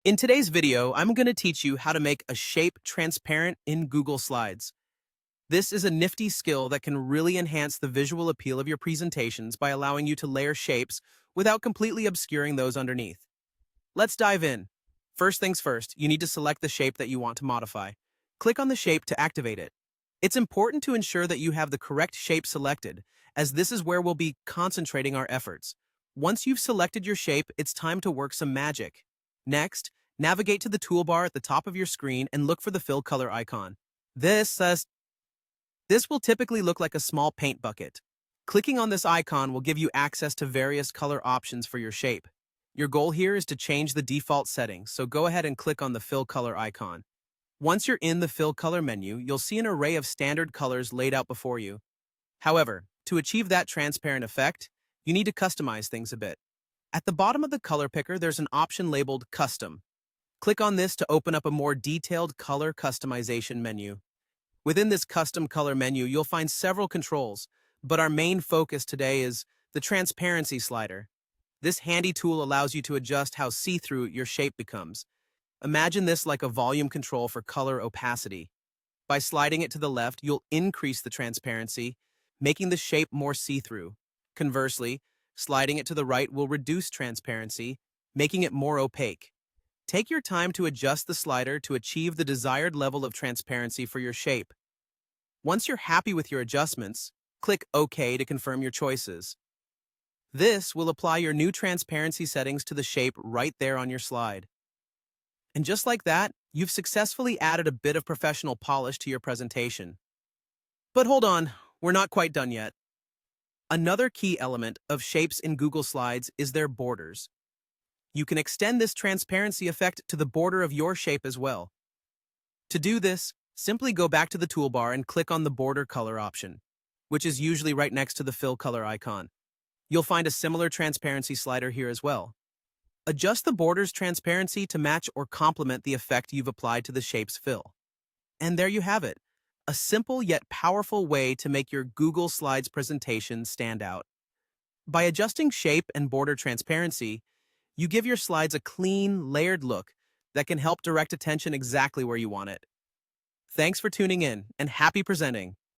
In today's video, I'm going to teach you how to make a shape transparent in Google Slides. This is a nifty skill that can really enhance the visual appeal of your presentations by allowing you to layer shapes without completely obscuring those underneath. Let's dive in. First things first, you need to select the shape that you want to modify. Click on the shape to activate it. It's important to ensure that you have the correct shape selected, as this is where we'll be concentrating our efforts. Once you've selected your shape, it's time to work some magic. Next, navigate to the toolbar at the top of your screen and look for the fill color icon. This will typically look like a small paint bucket. Clicking on this icon will give you access to various color options for your shape. Your goal here is to change the default settings, so go ahead and click on the fill color icon. Once you're in the fill color menu, you'll see an array of standard colors laid out before you. However, to achieve that transparent effect, you need to customize things a bit. At the bottom of the color picker, there's an option labeled Custom. Click on this to open up a more detailed color customization menu. Within this custom color menu, you'll find several controls, but our main focus today is the transparency slider. This handy tool allows you to adjust how see-through your shape becomes. Imagine this like a volume control for color opacity. By sliding it to the left, you'll increase the transparency, making the shape more see-through. Conversely, sliding it to the right will reduce transparency, making it more opaque. Take your time to adjust the slider to achieve the desired level of transparency for your shape. Once you're happy with your adjustments, click OK to confirm your choices. This will apply your new transparency settings to the shape right there on your slide. And just like that, you've successfully added a bit of professional polish to your presentation. But hold on, we're not quite done yet. Another key element of shapes in Google Slides is their borders. You can extend this transparency effect to the border of your shape as well. To do this, simply go back to the toolbar and click on the border color option, which is usually right next to the fill color icon. You'll find a similar transparency slider here as well. Adjust the border's transparency to match or complement the effect you've applied to the shape's fill. And there you have it, a simple yet powerful way to make your Google Slides presentation stand out. By adjusting shape and border transparency, you give your slides a clean, layered look that can help direct attention exactly where you want it. Thanks for tuning in, and happy presenting!